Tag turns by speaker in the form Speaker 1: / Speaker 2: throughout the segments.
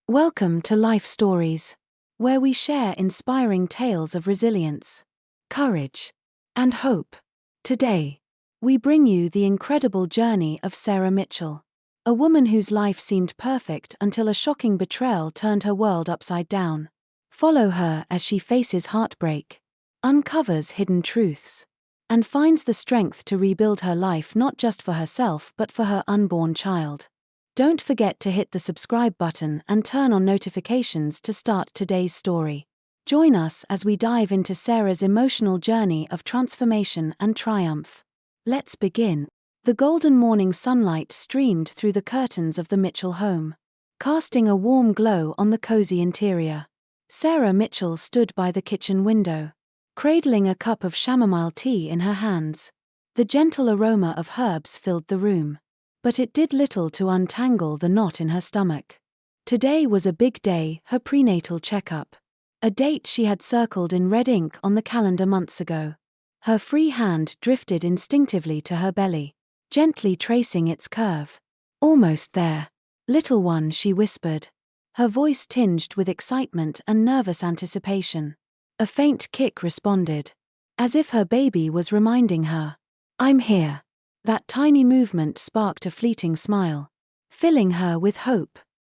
Speaker 1: Welcome to Life Stories, where we share inspiring tales of resilience, courage, and hope. Today, we bring you the incredible journey of Sarah Mitchell, a woman whose life seemed perfect until a shocking betrayal turned her world upside down. Follow her as she faces heartbreak, uncovers hidden truths, and finds the strength to rebuild her life not just for herself but for her unborn child. Don't forget to hit the subscribe button and turn on notifications to start today's story. Join us as we dive into Sarah's emotional journey of transformation and triumph. Let's begin. The golden morning sunlight streamed through the curtains of the Mitchell home, casting a warm glow on the cozy interior. Sarah Mitchell stood by the kitchen window, cradling a cup of chamomile tea in her hands. The gentle aroma of herbs filled the room, but it did little to untangle the knot in her stomach. Today was a big day, her prenatal checkup, a date she had circled in red ink on the calendar months ago. Her free hand drifted instinctively to her belly, gently tracing its curve. "Almost there, little one," she whispered, her voice tinged with excitement and nervous anticipation. A faint kick responded, as if her baby was reminding her, "I'm here." That tiny movement sparked a fleeting smile, filling her with hope.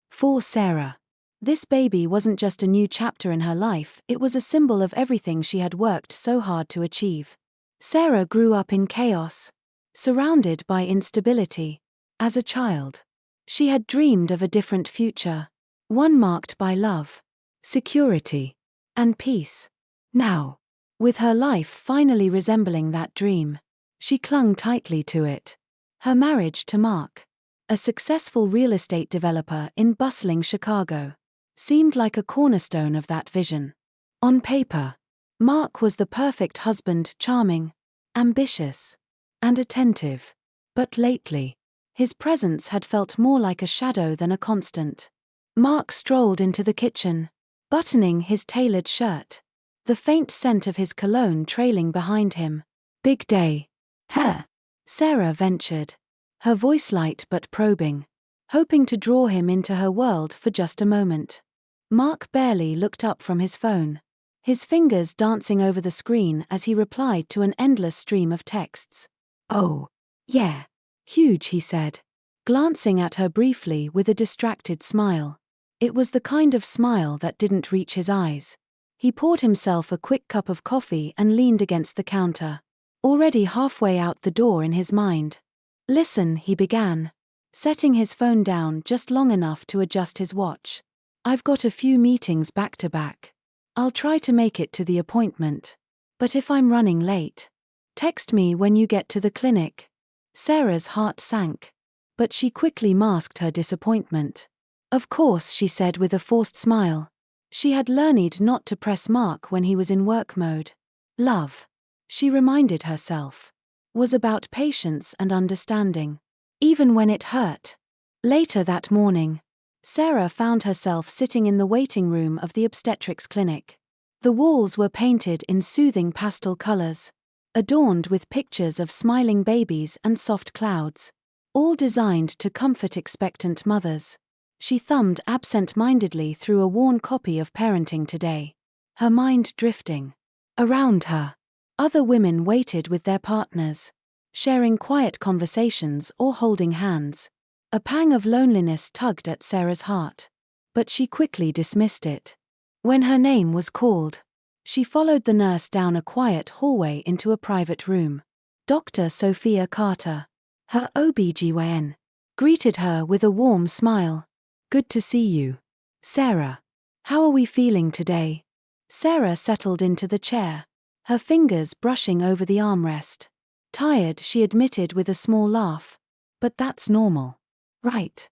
Speaker 1: For Sarah, this baby wasn't just a new chapter in her life, it was a symbol of everything she had worked so hard to achieve. Sarah grew up in chaos, surrounded by instability. As a child, she had dreamed of a different future, one marked by love, security, and peace. Now, with her life finally resembling that dream, she clung tightly to it. Her marriage to Mark, a successful real estate developer in bustling Chicago, seemed like a cornerstone of that vision. On paper, Mark was the perfect husband, charming, ambitious, and attentive. But lately, his presence had felt more like a shadow than a constant. Mark strolled into the kitchen, buttoning his tailored shirt, the faint scent of his cologne trailing behind him. "Big day, huh?" Sarah ventured, her voice light but probing, hoping to draw him into her world for just a moment. Mark barely looked up from his phone, his fingers dancing over the screen as he replied to an endless stream of texts. "Oh, yeah, huge," he said, glancing at her briefly with a distracted smile. It was the kind of smile that didn't reach his eyes. He poured himself a quick cup of coffee and leaned against the counter, already halfway out the door in his mind. "Listen," he began, setting his phone down just long enough to adjust his watch. "I've got a few meetings back to back. I'll try to make it to the appointment. But if I'm running late, text me when you get to the clinic." Sarah's heart sank, but she quickly masked her disappointment. "Of course," she said with a forced smile. She had learned not to press Mark when he was in work mode. Love, she reminded herself, was about patience and understanding, even when it hurt. Later that morning, Sarah found herself sitting in the waiting room of the obstetrics clinic. The walls were painted in soothing pastel colors, adorned with pictures of smiling babies and soft clouds, all designed to comfort expectant mothers. She thumbed absent-mindedly through a worn copy of Parenting Today, her mind drifting. Around her, other women waited with their partners, sharing quiet conversations or holding hands. A pang of loneliness tugged at Sarah's heart, but she quickly dismissed it. When her name was called, she followed the nurse down a quiet hallway into a private room. Dr. Sophia Carter, her OB/GYN, greeted her with a warm smile. "Good to see you, Sarah. How are we feeling today?" Sarah settled into the chair, her fingers brushing over the armrest. "Tired," she admitted with a small laugh. "But that's normal, right?"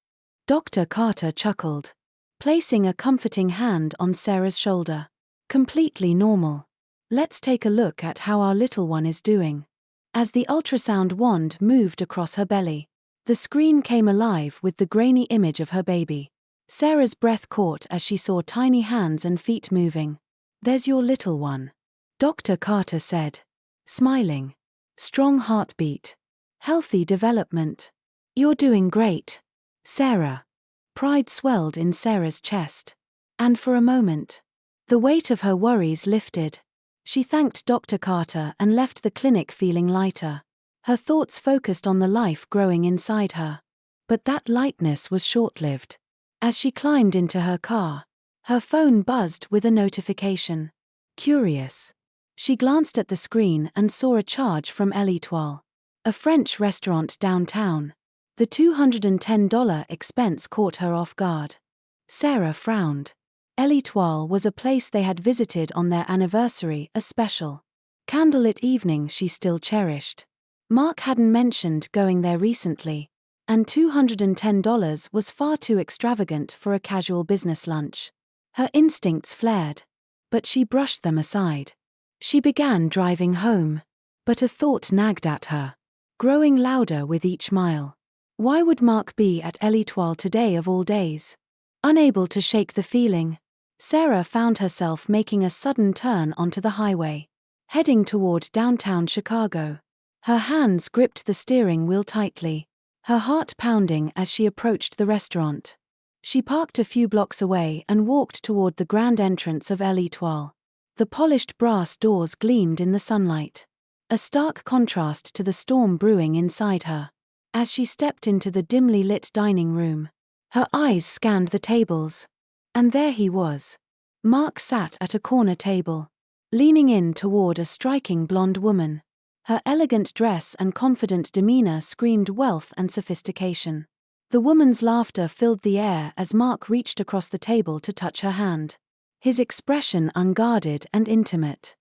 Speaker 1: Dr. Carter chuckled, placing a comforting hand on Sarah's shoulder. "Completely normal. Let's take a look at how our little one is doing." As the ultrasound wand moved across her belly, the screen came alive with the grainy image of her baby. Sarah's breath caught as she saw tiny hands and feet moving. "There's your little one," Dr. Carter said, smiling. "Strong heartbeat. Healthy development. You're doing great, Sarah." Pride swelled in Sarah's chest. And for a moment, the weight of her worries lifted. She thanked Dr. Carter and left the clinic feeling lighter. Her thoughts focused on the life growing inside her. But that lightness was short-lived. As she climbed into her car, her phone buzzed with a notification. Curious. She glanced at the screen and saw a charge from L'Étoile, a French restaurant downtown. The $210 expense caught her off guard. Sarah frowned. L'Étoile was a place they had visited on their anniversary, a special candlelit evening she still cherished. Mark hadn't mentioned going there recently, and $210 was far too extravagant for a casual business lunch. Her instincts flared, but she brushed them aside. She began driving home, but a thought nagged at her, growing louder with each mile. Why would Mark be at L'Étoile today of all days? Unable to shake the feeling, Sarah found herself making a sudden turn onto the highway, heading toward downtown Chicago. Her hands gripped the steering wheel tightly, her heart pounding as she approached the restaurant. She parked a few blocks away and walked toward the grand entrance of L'Étoile. The polished brass doors gleamed in the sunlight, a stark contrast to the storm brewing inside her. As she stepped into the dimly lit dining room, her eyes scanned the tables. And there he was. Mark sat at a corner table, leaning in toward a striking blonde woman. Her elegant dress and confident demeanor screamed wealth and sophistication. The woman's laughter filled the air as Mark reached across the table to touch her hand, his expression unguarded and intimate.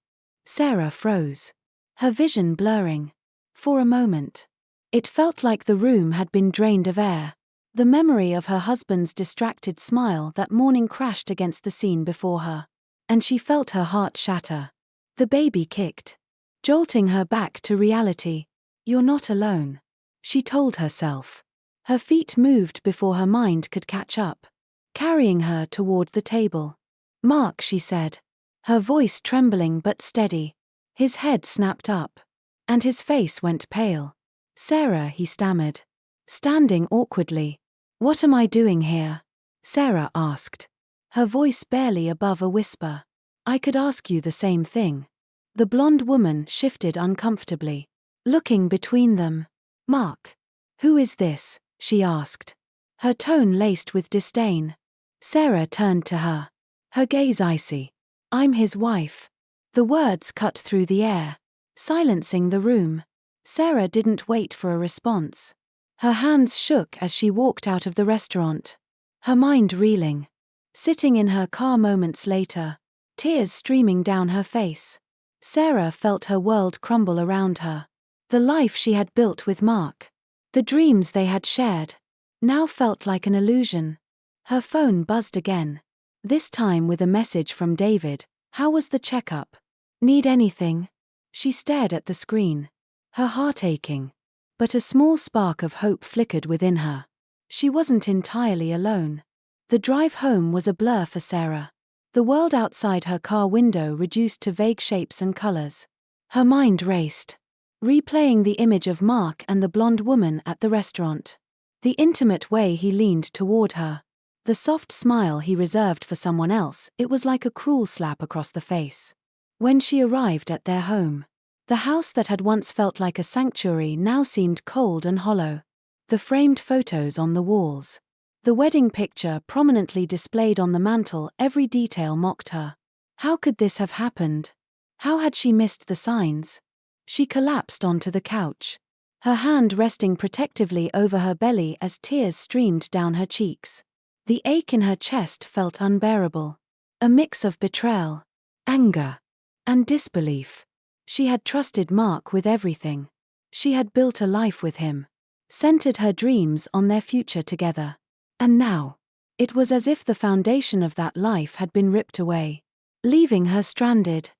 Speaker 1: Sarah froze, her vision blurring. For a moment, it felt like the room had been drained of air. The memory of her husband's distracted smile that morning crashed against the scene before her, and she felt her heart shatter. The baby kicked, jolting her back to reality. "You're not alone," she told herself. Her feet moved before her mind could catch up, carrying her toward the table. "Mark," she said, her voice trembling but steady. His head snapped up, and his face went pale. "Sarah," he stammered, standing awkwardly. "What am I doing here?" Sarah asked, her voice barely above a whisper. "I could ask you the same thing." The blonde woman shifted uncomfortably, looking between them. "Mark, who is this?" she asked, her tone laced with disdain. Sarah turned to her, her gaze icy. "I'm his wife." The words cut through the air, silencing the room. Sarah didn't wait for a response. Her hands shook as she walked out of the restaurant, her mind reeling. Sitting in her car moments later, tears streaming down her face, Sarah felt her world crumble around her. The life she had built with Mark, the dreams they had shared, now felt like an illusion. Her phone buzzed again, this time with a message from David. "How was the checkup? Need anything?" She stared at the screen, her heart aching. But a small spark of hope flickered within her. She wasn't entirely alone. The drive home was a blur for Sarah. The world outside her car window reduced to vague shapes and colors. Her mind raced, replaying the image of Mark and the blonde woman at the restaurant. The intimate way he leaned toward her, the soft smile he reserved for someone else. It was like a cruel slap across the face. When she arrived at their home, the house that had once felt like a sanctuary now seemed cold and hollow. The framed photos on the walls, the wedding picture prominently displayed on the mantel, every detail mocked her. How could this have happened? How had she missed the signs? She collapsed onto the couch, her hand resting protectively over her belly as tears streamed down her cheeks. The ache in her chest felt unbearable, a mix of betrayal, anger, and disbelief. She had trusted Mark with everything. She had built a life with him, centered her dreams on their future together. And now, it was as if the foundation of that life had been ripped away, leaving her stranded.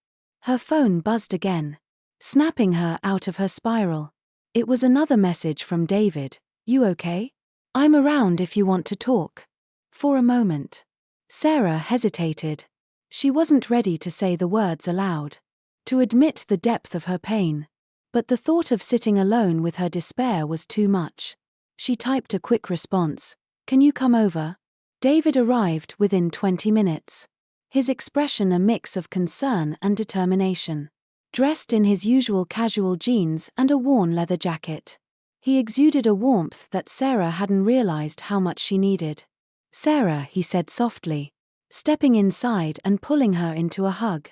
Speaker 1: Her phone buzzed again, snapping her out of her spiral. It was another message from David. "You okay? I'm around if you want to talk." For a moment, Sarah hesitated. She wasn't ready to say the words aloud, to admit the depth of her pain. But the thought of sitting alone with her despair was too much. She typed a quick response. "Can you come over?" David arrived within 20 minutes. His expression a mix of concern and determination. Dressed in his usual casual jeans and a worn leather jacket, he exuded a warmth that Sarah hadn't realized how much she needed. "Sarah," he said softly, stepping inside and pulling her into a hug.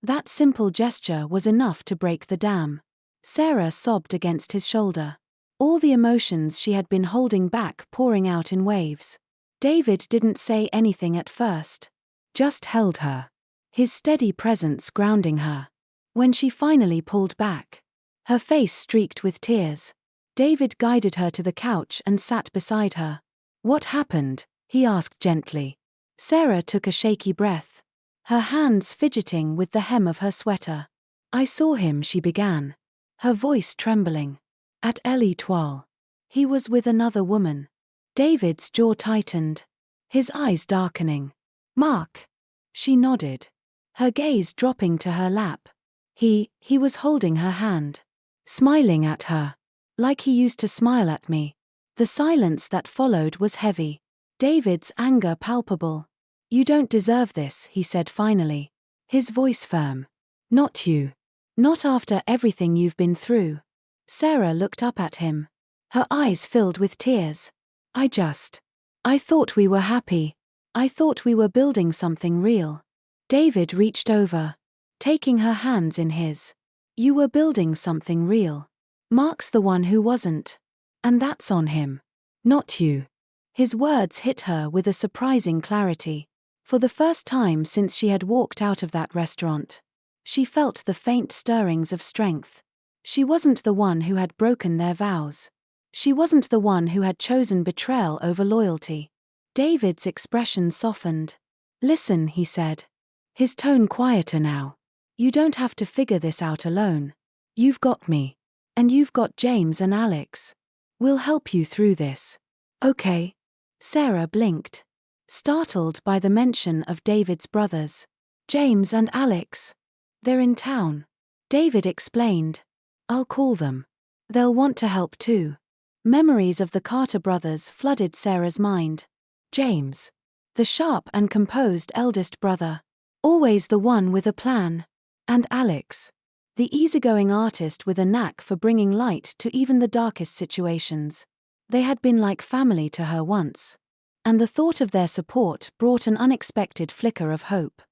Speaker 1: That simple gesture was enough to break the dam. Sarah sobbed against his shoulder, all the emotions she had been holding back pouring out in waves. David didn't say anything at first, just held her, his steady presence grounding her. When she finally pulled back, her face streaked with tears, David guided her to the couch and sat beside her. "What happened?" he asked gently. Sarah took a shaky breath, her hands fidgeting with the hem of her sweater. "I saw him," she began, her voice trembling. "At L'Etoile. He was with another woman." David's jaw tightened, his eyes darkening. "Mark?" She nodded, her gaze dropping to her lap. He was holding her hand, smiling at her, like he used to smile at me." The silence that followed was heavy, David's anger palpable. "You don't deserve this," he said finally, his voice firm. "Not you. Not after everything you've been through." Sarah looked up at him, her eyes filled with tears. I thought we were happy. I thought we were building something real." David reached over, taking her hands in his. "You were building something real. Mark's the one who wasn't. And that's on him, not you." His words hit her with a surprising clarity. For the first time since she had walked out of that restaurant, she felt the faint stirrings of strength. She wasn't the one who had broken their vows. She wasn't the one who had chosen betrayal over loyalty. David's expression softened. "Listen," he said, his tone quieter now. "You don't have to figure this out alone. You've got me. And you've got James and Alex. We'll help you through this." "Okay." Sarah blinked, startled by the mention of David's brothers. "James and Alex. They're in town." David explained. "I'll call them. They'll want to help too." Memories of the Carter brothers flooded Sarah's mind. James, the sharp and composed eldest brother, always the one with a plan. And Alex, the easygoing artist with a knack for bringing light to even the darkest situations. They had been like family to her once, and the thought of their support brought an unexpected flicker of hope.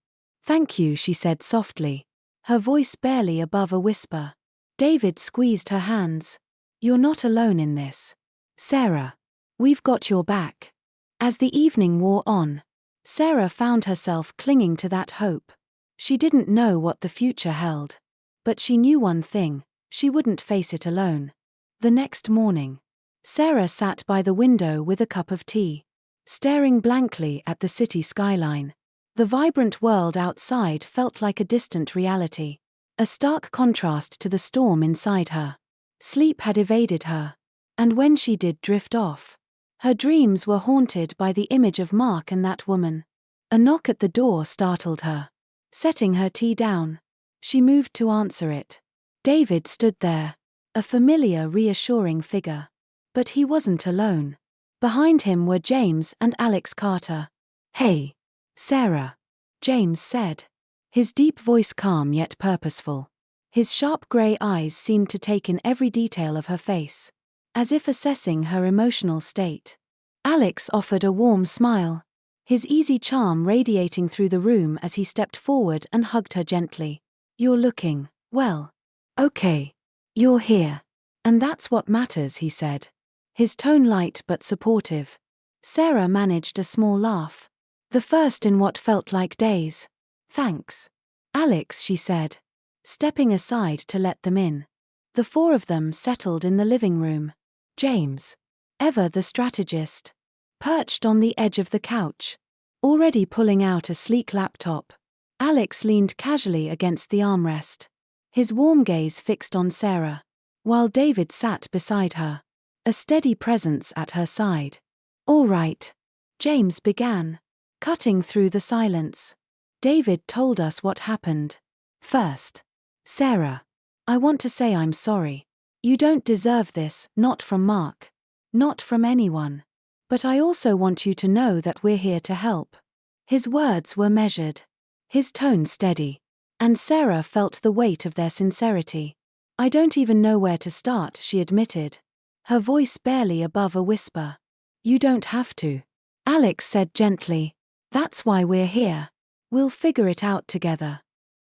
Speaker 1: "Thank you," she said softly, her voice barely above a whisper. David squeezed her hands. "You're not alone in this, Sarah. We've got your back." As the evening wore on, Sarah found herself clinging to that hope. She didn't know what the future held, but she knew one thing: she wouldn't face it alone. The next morning, Sarah sat by the window with a cup of tea, staring blankly at the city skyline. The vibrant world outside felt like a distant reality, a stark contrast to the storm inside her. Sleep had evaded her, and when she did drift off, her dreams were haunted by the image of Mark and that woman. A knock at the door startled her. Setting her tea down, she moved to answer it. David stood there, a familiar, reassuring figure. But he wasn't alone. Behind him were James and Alex Carter. "Hey, Sarah," James said, his deep voice calm yet purposeful. His sharp grey eyes seemed to take in every detail of her face, as if assessing her emotional state. Alex offered a warm smile, his easy charm radiating through the room as he stepped forward and hugged her gently. "You're looking, well. Okay. You're here. And that's what matters," he said, his tone light but supportive. Sarah managed a small laugh, the first in what felt like days. "Thanks, Alex," she said, stepping aside to let them in. The four of them settled in the living room. James, ever the strategist, perched on the edge of the couch, already pulling out a sleek laptop. Alex leaned casually against the armrest, his warm gaze fixed on Sarah, while David sat beside her, a steady presence at her side. "All right," James began, cutting through the silence. "David told us what happened. First, Sarah, I want to say I'm sorry. You don't deserve this, not from Mark. Not from anyone. But I also want you to know that we're here to help. His words were measured, his tone steady, and Sarah felt the weight of their sincerity. I don't even know where to start, she admitted, her voice barely above a whisper. You don't have to, Alex said gently. That's why we're here. We'll figure it out together.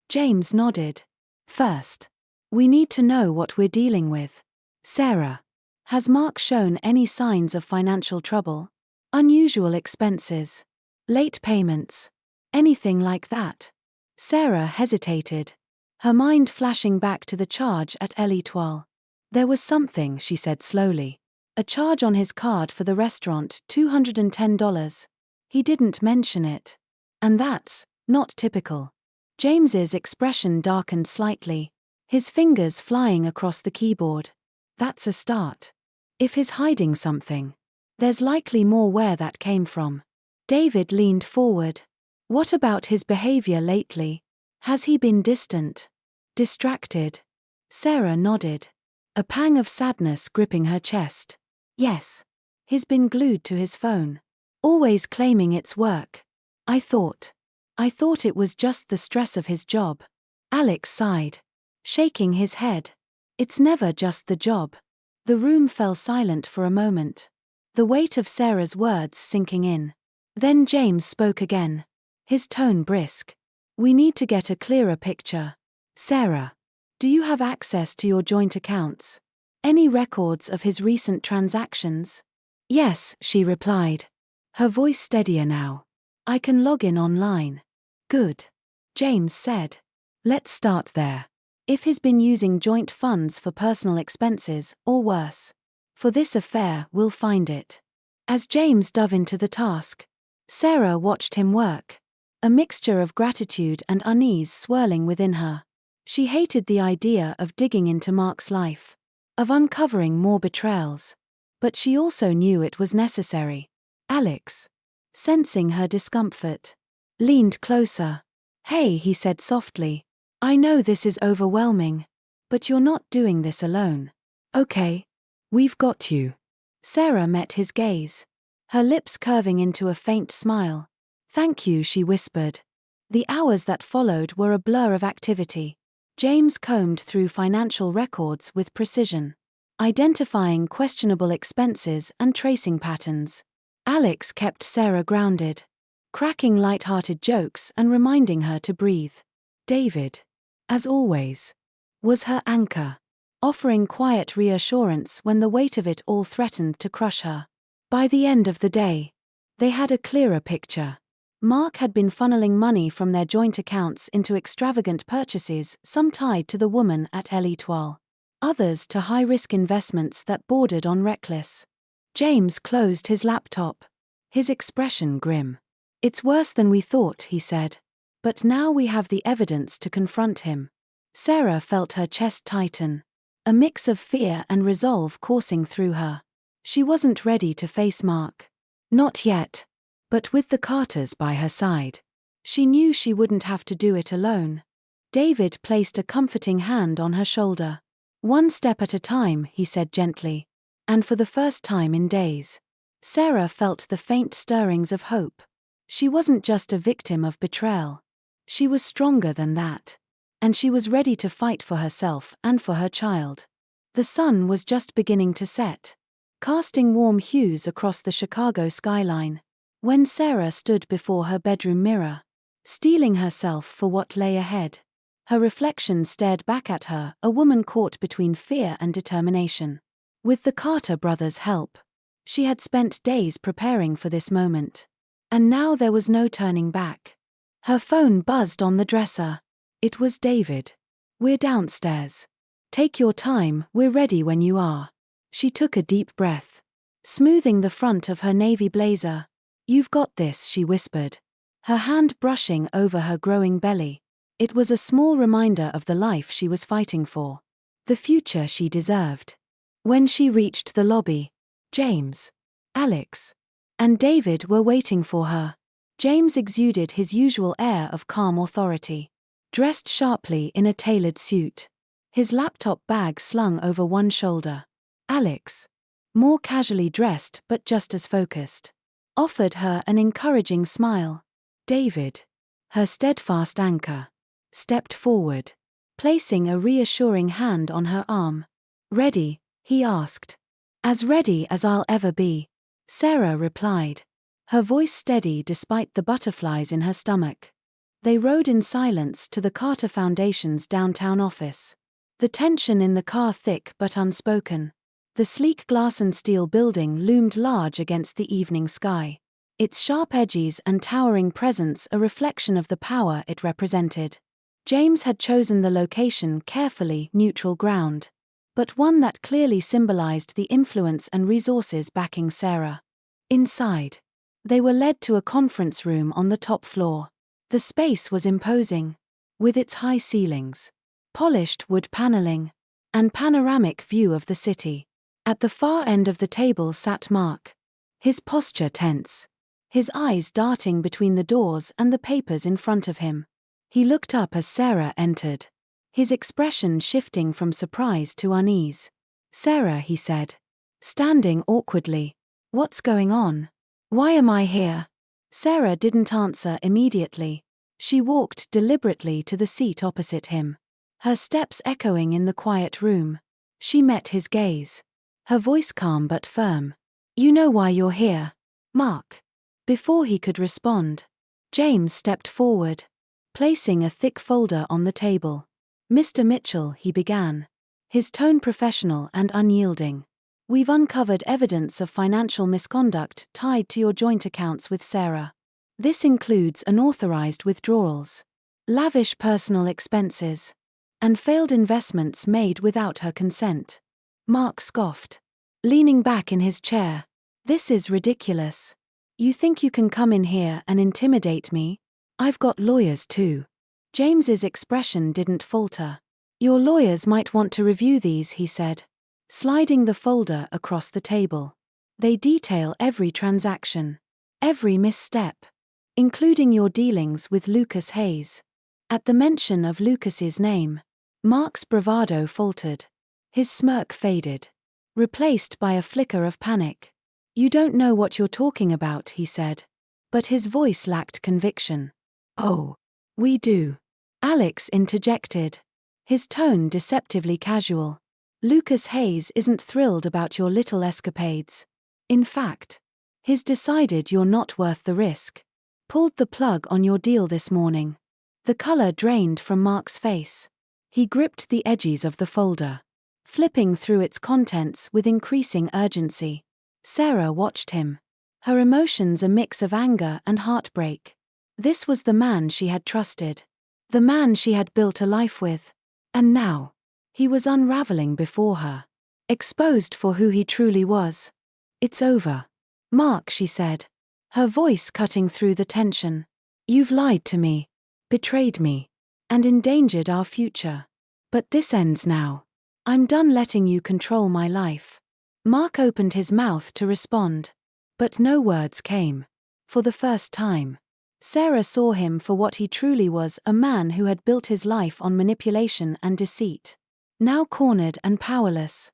Speaker 1: James nodded. First, we need to know what we're dealing with. Sarah, has Mark shown any signs of financial trouble? Unusual expenses? Late payments? Anything like that? Sarah hesitated, her mind flashing back to the charge at L'Etoile. There was something, she said slowly. A charge on his card for the restaurant, $210. He didn't mention it. And that's not typical. James's expression darkened slightly, his fingers flying across the keyboard. That's a start. If he's hiding something, there's likely more where that came from. David leaned forward. What about his behavior lately? Has he been distant? Distracted? Sarah nodded, a pang of sadness gripping her chest. Yes. He's been glued to his phone, always claiming it's work. I thought it was just the stress of his job. Alex sighed, shaking his head. It's never just the job. The room fell silent for a moment, the weight of Sarah's words sinking in. Then James spoke again, his tone brisk. We need to get a clearer picture. Sarah, do you have access to your joint accounts? Any records of his recent transactions? Yes, she replied, her voice steadier now. I can log in online. Good. James said. Let's start there. If he's been using joint funds for personal expenses, or worse, for this affair, we'll find it. As James dove into the task, Sarah watched him work, a mixture of gratitude and unease swirling within her. She hated the idea of digging into Mark's life, of uncovering more betrayals. But she also knew it was necessary. Alex, sensing her discomfort, leaned closer. Hey, he said softly. I know this is overwhelming, but you're not doing this alone. Okay. We've got you. Sarah met his gaze, her lips curving into a faint smile. Thank you, she whispered. The hours that followed were a blur of activity. James combed through financial records with precision, identifying questionable expenses and tracing patterns. Alex kept Sarah grounded, cracking light-hearted jokes and reminding her to breathe. David, as always, was her anchor, offering quiet reassurance when the weight of it all threatened to crush her. By the end of the day, they had a clearer picture. Mark had been funneling money from their joint accounts into extravagant purchases, some tied to the woman at L'Etoile, others to high-risk investments that bordered on reckless. James closed his laptop, his expression grim. It's worse than we thought, he said. But now we have the evidence to confront him. Sarah felt her chest tighten, a mix of fear and resolve coursing through her. She wasn't ready to face Mark. Not yet. But with the Carters by her side, she knew she wouldn't have to do it alone. David placed a comforting hand on her shoulder. One step at a time, he said gently. And for the first time in days, Sarah felt the faint stirrings of hope. She wasn't just a victim of betrayal. She was stronger than that. And she was ready to fight for herself and for her child. The sun was just beginning to set, casting warm hues across the Chicago skyline, when Sarah stood before her bedroom mirror, steeling herself for what lay ahead. Her reflection stared back at her, a woman caught between fear and determination. With the Carter brothers' help, she had spent days preparing for this moment. And now there was no turning back. Her phone buzzed on the dresser. It was David. We're downstairs. Take your time, we're ready when you are. She took a deep breath, smoothing the front of her navy blazer. You've got this, she whispered, her hand brushing over her growing belly. It was a small reminder of the life she was fighting for, the future she deserved. When she reached the lobby, James, Alex, and David were waiting for her. James exuded his usual air of calm authority, dressed sharply in a tailored suit, his laptop bag slung over one shoulder. Alex, more casually dressed but just as focused, offered her an encouraging smile. David, her steadfast anchor, stepped forward, placing a reassuring hand on her arm. "Ready?" he asked. "As ready as I'll ever be," Sarah replied, her voice steady despite the butterflies in her stomach. They rode in silence to the Carter Foundation's downtown office. The tension in the car thick but unspoken. The sleek glass and steel building loomed large against the evening sky, its sharp edges and towering presence a reflection of the power it represented. James had chosen the location carefully, neutral ground, but one that clearly symbolized the influence and resources backing Sarah. Inside, they were led to a conference room on the top floor. The space was imposing, with its high ceilings, polished wood paneling, and panoramic view of the city. At the far end of the table sat Mark, his posture tense, his eyes darting between the doors and the papers in front of him. He looked up as Sarah entered, his expression shifting from surprise to unease. "Sarah," he said, standing awkwardly, "what's going on? Why am I here?" Sarah didn't answer immediately. She walked deliberately to the seat opposite him, her steps echoing in the quiet room. She met his gaze, her voice calm but firm. "You know why you're here, Mark." Before he could respond, James stepped forward, placing a thick folder on the table. "Mr. Mitchell," he began, his tone professional and unyielding, "we've uncovered evidence of financial misconduct tied to your joint accounts with Sarah. This includes unauthorized withdrawals, lavish personal expenses, and failed investments made without her consent." Mark scoffed, leaning back in his chair. "This is ridiculous. You think you can come in here and intimidate me? I've got lawyers too." James's expression didn't falter. "Your lawyers might want to review these," he said, sliding the folder across the table. "They detail every transaction, every misstep, including your dealings with Lucas Hayes." At the mention of Lucas's name, Mark's bravado faltered. His smirk faded, replaced by a flicker of panic. "You don't know what you're talking about," he said, but his voice lacked conviction. "Oh, we do," Alex interjected, his tone deceptively casual. "Lucas Hayes isn't thrilled about your little escapades. In fact, he's decided you're not worth the risk. Pulled the plug on your deal this morning." The color drained from Mark's face. He gripped the edges of the folder, flipping through its contents with increasing urgency. Sarah watched him, her emotions a mix of anger and heartbreak. This was the man she had trusted, the man she had built a life with, and now, he was unraveling before her, exposed for who he truly was. "It's over, Mark," she said, her voice cutting through the tension. "You've lied to me, betrayed me, and endangered our future. But this ends now. I'm done letting you control my life." Mark opened his mouth to respond, but no words came. For the first time, Sarah saw him for what he truly was, a man who had built his life on manipulation and deceit. Now cornered and powerless,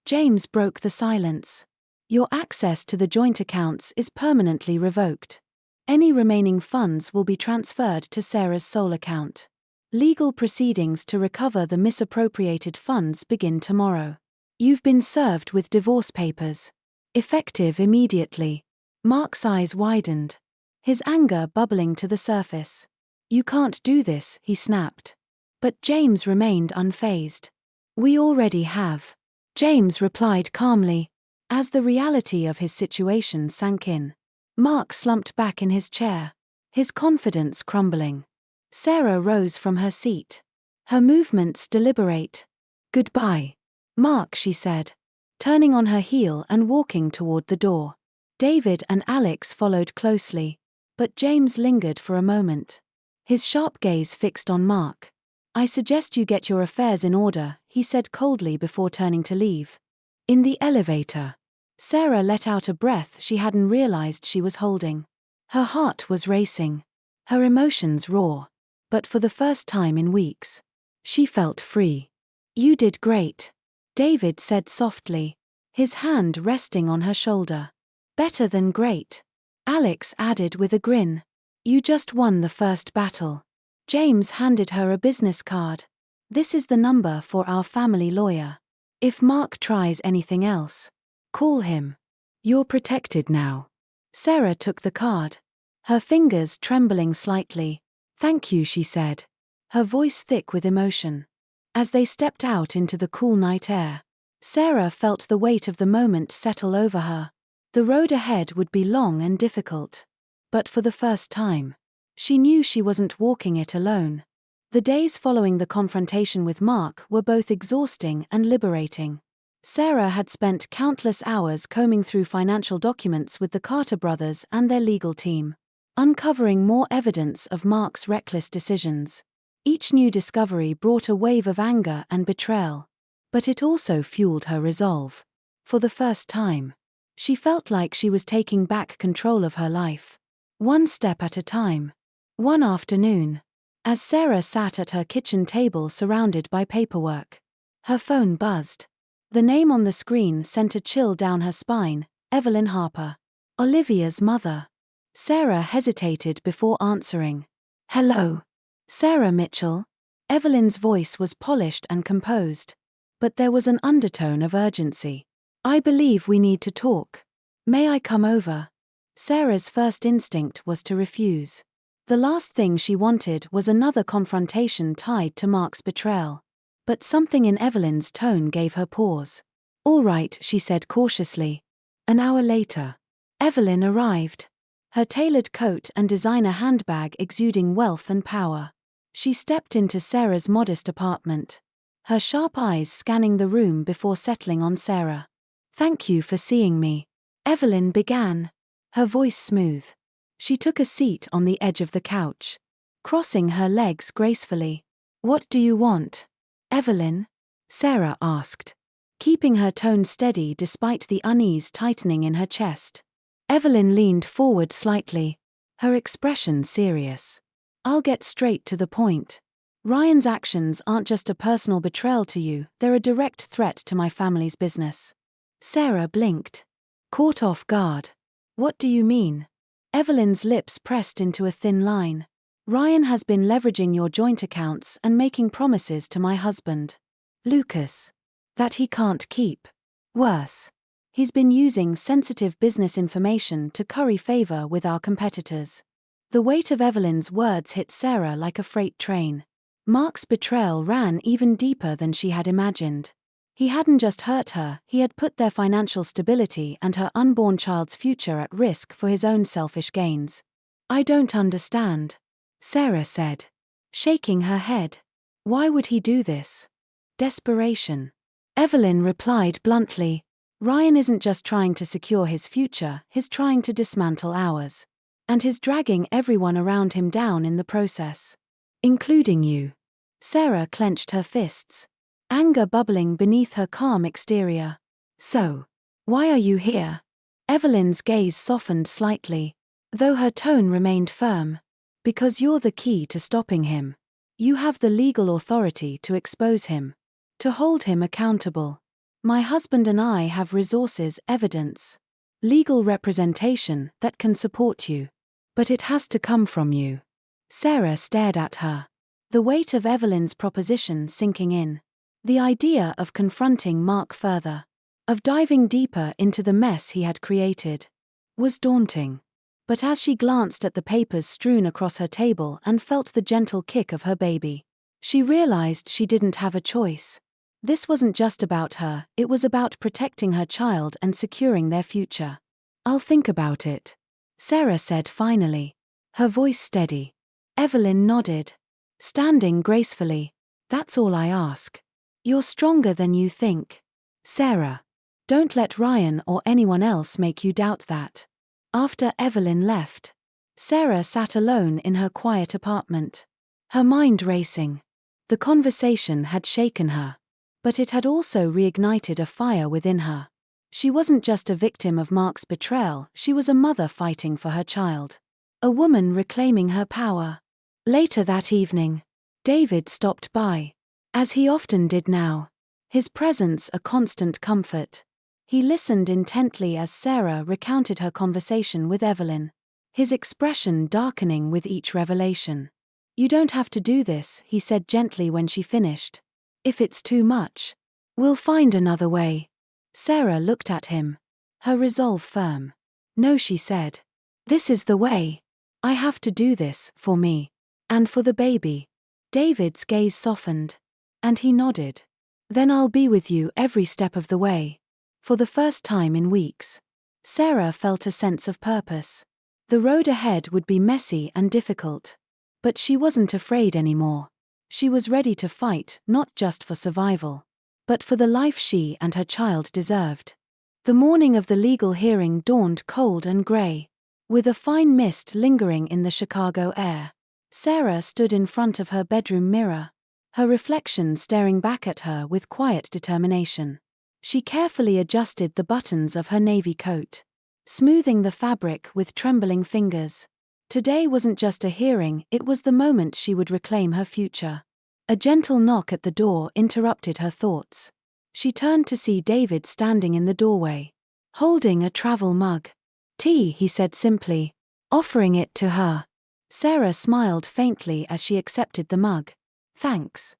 Speaker 1: James broke the silence. "Your access to the joint accounts is permanently revoked. Any remaining funds will be transferred to Sarah's sole account. Legal proceedings to recover the misappropriated funds begin tomorrow. You've been served with divorce papers, effective immediately." Mark's eyes widened, his anger bubbling to the surface. "You can't do this," he snapped. But James remained unfazed. "We already have," James replied calmly, as the reality of his situation sank in. Mark slumped back in his chair, his confidence crumbling. Sarah rose from her seat, her movements deliberate. "Goodbye, Mark," she said, turning on her heel and walking toward the door. David and Alex followed closely, but James lingered for a moment, his sharp gaze fixed on Mark. "I suggest you get your affairs in order," he said coldly before turning to leave. In the elevator, Sarah let out a breath she hadn't realized she was holding. Her heart was racing, her emotions raw, but for the first time in weeks, she felt free. "You did great," David said softly, his hand resting on her shoulder. Better than great, Alex added with a grin. You just won the first battle. James handed her a business card. This is the number for our family lawyer. If Mark tries anything else, call him. You're protected now. Sarah took the card, her fingers trembling slightly. Thank you, she said, her voice thick with emotion. As they stepped out into the cool night air, Sarah felt the weight of the moment settle over her. The road ahead would be long and difficult. But for the first time, she knew she wasn't walking it alone. The days following the confrontation with Mark were both exhausting and liberating. Sarah had spent countless hours combing through financial documents with the Carter brothers and their legal team, uncovering more evidence of Mark's reckless decisions. Each new discovery brought a wave of anger and betrayal. But it also fueled her resolve. For the first time, she felt like she was taking back control of her life. One step at a time. One afternoon, as Sarah sat at her kitchen table surrounded by paperwork, her phone buzzed. The name on the screen sent a chill down her spine. Evelyn Harper, Olivia's mother. Sarah hesitated before answering. Hello. Sarah Mitchell. Evelyn's voice was polished and composed, but there was an undertone of urgency. I believe we need to talk. May I come over? Sarah's first instinct was to refuse. The last thing she wanted was another confrontation tied to Mark's betrayal. But something in Evelyn's tone gave her pause. All right, she said cautiously. An hour later, Evelyn arrived, her tailored coat and designer handbag exuding wealth and power. She stepped into Sarah's modest apartment, her sharp eyes scanning the room before settling on Sarah. Thank you for seeing me, Evelyn began, her voice smooth. She took a seat on the edge of the couch, crossing her legs gracefully. What do you want, Evelyn? Sarah asked, keeping her tone steady despite the unease tightening in her chest. Evelyn leaned forward slightly, her expression serious. I'll get straight to the point. Ryan's actions aren't just a personal betrayal to you, they're a direct threat to my family's business. Sarah blinked, caught off guard. What do you mean? Evelyn's lips pressed into a thin line. Ryan has been leveraging your joint accounts and making promises to my husband, Lucas, that he can't keep. Worse, he's been using sensitive business information to curry favor with our competitors. The weight of Evelyn's words hit Sarah like a freight train. Mark's betrayal ran even deeper than she had imagined. He hadn't just hurt her, he had put their financial stability and her unborn child's future at risk for his own selfish gains. I don't understand, Sarah said, shaking her head. Why would he do this? Desperation. Evelyn replied bluntly. Ryan isn't just trying to secure his future, he's trying to dismantle ours. And he's dragging everyone around him down in the process. Including you. Sarah clenched her fists, anger bubbling beneath her calm exterior. So, why are you here? Evelyn's gaze softened slightly, though her tone remained firm. Because you're the key to stopping him. You have the legal authority to expose him, to hold him accountable. My husband and I have resources, evidence, legal representation that can support you. But it has to come from you. Sarah stared at her, the weight of Evelyn's proposition sinking in. The idea of confronting Mark further, of diving deeper into the mess he had created, was daunting. But as she glanced at the papers strewn across her table and felt the gentle kick of her baby, she realized she didn't have a choice. This wasn't just about her, it was about protecting her child and securing their future. I'll think about it, Sarah said finally, her voice steady. Evelyn nodded, standing gracefully. That's all I ask. You're stronger than you think, Sarah. Don't let Ryan or anyone else make you doubt that. After Evelyn left, Sarah sat alone in her quiet apartment, her mind racing. The conversation had shaken her, but it had also reignited a fire within her. She wasn't just a victim of Mark's betrayal, she was a mother fighting for her child. A woman reclaiming her power. Later that evening, David stopped by, as he often did now, his presence a constant comfort. He listened intently as Sarah recounted her conversation with Evelyn, his expression darkening with each revelation. "You don't have to do this," he said gently when she finished. "If it's too much, we'll find another way." Sarah looked at him, her resolve firm. "No," she said. "This is the way. I have to do this, for me. And for the baby." David's gaze softened, and he nodded. "Then I'll be with you every step of the way." For the first time in weeks, Sarah felt a sense of purpose. The road ahead would be messy and difficult, but she wasn't afraid anymore. She was ready to fight, not just for survival, but for the life she and her child deserved. The morning of the legal hearing dawned cold and grey, with a fine mist lingering in the Chicago air. Sarah stood in front of her bedroom mirror, her reflection staring back at her with quiet determination. She carefully adjusted the buttons of her navy coat, smoothing the fabric with trembling fingers. Today wasn't just a hearing, it was the moment she would reclaim her future. A gentle knock at the door interrupted her thoughts. She turned to see David standing in the doorway, holding a travel mug. "Tea," he said simply, offering it to her. Sarah smiled faintly as she accepted the mug. "Thanks.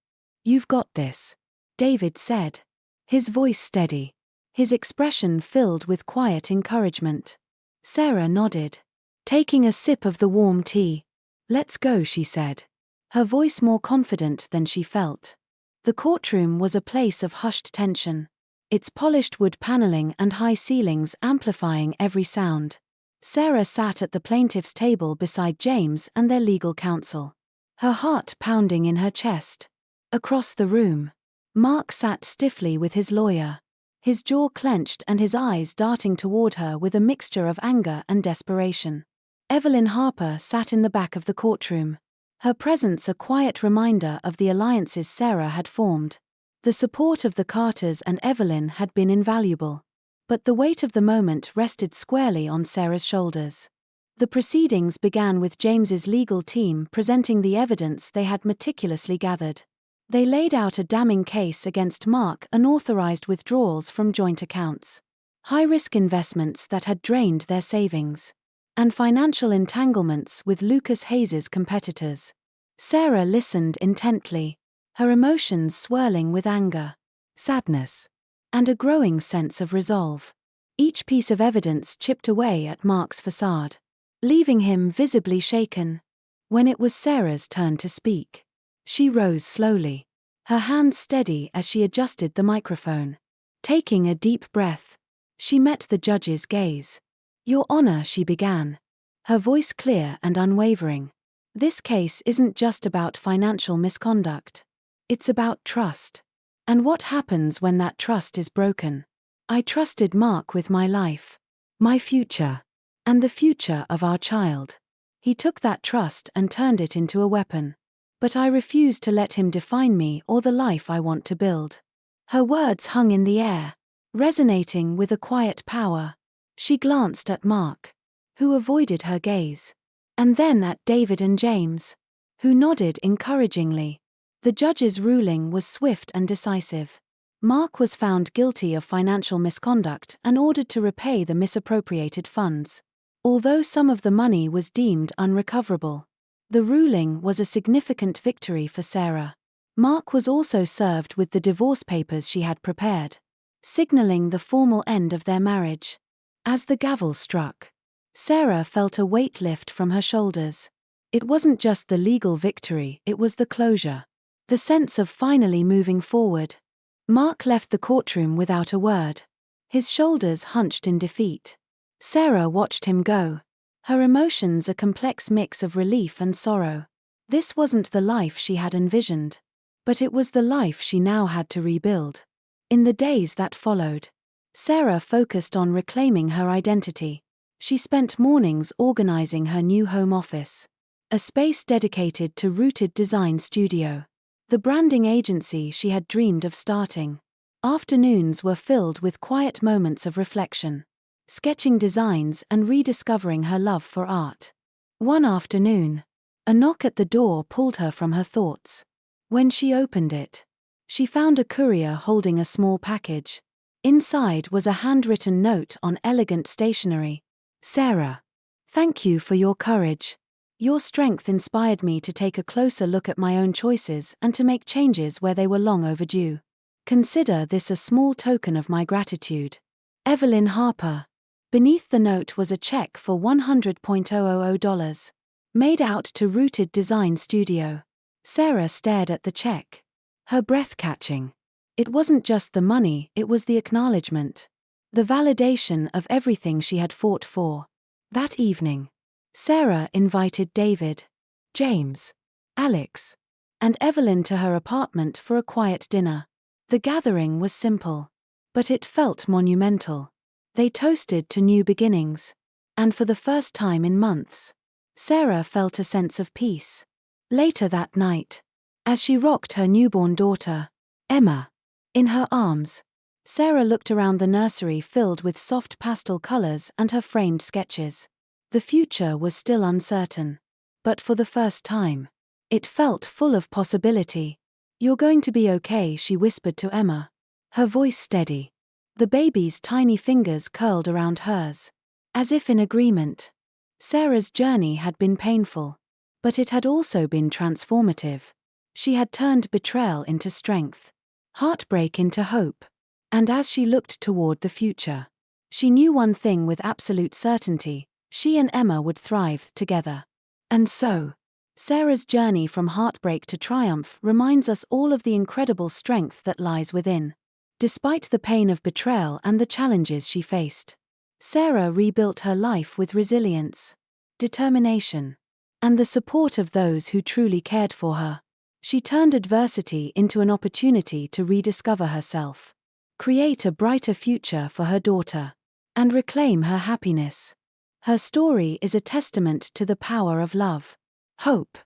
Speaker 1: You've got this," David said, his voice steady, his expression filled with quiet encouragement. Sarah nodded, taking a sip of the warm tea. "Let's go," she said, her voice more confident than she felt. The courtroom was a place of hushed tension, its polished wood paneling and high ceilings amplifying every sound. Sarah sat at the plaintiff's table beside James and their legal counsel, her heart pounding in her chest. Across the room, Mark sat stiffly with his lawyer, his jaw clenched and his eyes darting toward her with a mixture of anger and desperation. Evelyn Harper sat in the back of the courtroom, her presence a quiet reminder of the alliances Sarah had formed. The support of the Carters and Evelyn had been invaluable, but the weight of the moment rested squarely on Sarah's shoulders. The proceedings began with James's legal team presenting the evidence they had meticulously gathered. They laid out a damning case against Mark, unauthorized withdrawals from joint accounts, high-risk investments that had drained their savings, and financial entanglements with Lucas Hayes's competitors. Sarah listened intently, her emotions swirling with anger, sadness, and a growing sense of resolve. Each piece of evidence chipped away at Mark's facade, leaving him visibly shaken. When it was Sarah's turn to speak, she rose slowly, her hands steady as she adjusted the microphone. Taking a deep breath, she met the judge's gaze. "Your Honor," she began, her voice clear and unwavering. "This case isn't just about financial misconduct. It's about trust. And what happens when that trust is broken? I trusted Mark with my life, my future, and the future of our child. He took that trust and turned it into a weapon. But I refuse to let him define me or the life I want to build." Her words hung in the air, resonating with a quiet power. She glanced at Mark, who avoided her gaze, and then at David and James, who nodded encouragingly. The judge's ruling was swift and decisive. Mark was found guilty of financial misconduct and ordered to repay the misappropriated funds, although some of the money was deemed unrecoverable. The ruling was a significant victory for Sarah. Mark was also served with the divorce papers she had prepared, signaling the formal end of their marriage. As the gavel struck, Sarah felt a weight lift from her shoulders. It wasn't just the legal victory, it was the closure, the sense of finally moving forward. Mark left the courtroom without a word, his shoulders hunched in defeat. Sarah watched him go, her emotions a complex mix of relief and sorrow. This wasn't the life she had envisioned, but it was the life she now had to rebuild. In the days that followed, Sarah focused on reclaiming her identity. She spent mornings organizing her new home office, a space dedicated to Rooted Design Studio, the branding agency she had dreamed of starting. Afternoons were filled with quiet moments of reflection, sketching designs and rediscovering her love for art. One afternoon, a knock at the door pulled her from her thoughts. When she opened it, she found a courier holding a small package. Inside was a handwritten note on elegant stationery. Sarah, thank you for your courage. Your strength inspired me to take a closer look at my own choices and to make changes where they were long overdue. Consider this a small token of my gratitude. Evelyn Harper. Beneath the note was a check for $100,000, made out to Rooted Design Studio. Sarah stared at the check, her breath catching. It wasn't just the money, it was the acknowledgement, the validation of everything she had fought for. That evening, Sarah invited David, James, Alex, and Evelyn to her apartment for a quiet dinner. The gathering was simple, but it felt monumental. They toasted to new beginnings, and for the first time in months, Sarah felt a sense of peace. Later that night, as she rocked her newborn daughter, Emma, in her arms, Sarah looked around the nursery filled with soft pastel colors and her framed sketches. The future was still uncertain, but for the first time, it felt full of possibility. "You're going to be okay," she whispered to Emma, her voice steady. The baby's tiny fingers curled around hers, as if in agreement. Sarah's journey had been painful, but it had also been transformative. She had turned betrayal into strength, heartbreak into hope, and as she looked toward the future, she knew one thing with absolute certainty: she and Emma would thrive together. And so, Sarah's journey from heartbreak to triumph reminds us all of the incredible strength that lies within. Despite the pain of betrayal and the challenges she faced, Sarah rebuilt her life with resilience, determination, and the support of those who truly cared for her. She turned adversity into an opportunity to rediscover herself, create a brighter future for her daughter, and reclaim her happiness. Her story is a testament to the power of love, hope,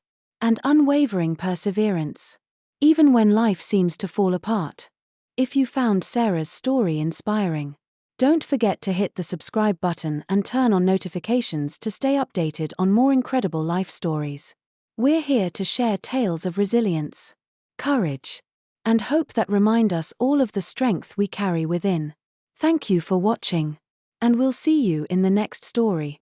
Speaker 1: and unwavering perseverance, even when life seems to fall apart. If you found Sarah's story inspiring, don't forget to hit the subscribe button and turn on notifications to stay updated on more incredible life stories. We're here to share tales of resilience, courage, and hope that remind us all of the strength we carry within. Thank you for watching, and we'll see you in the next story.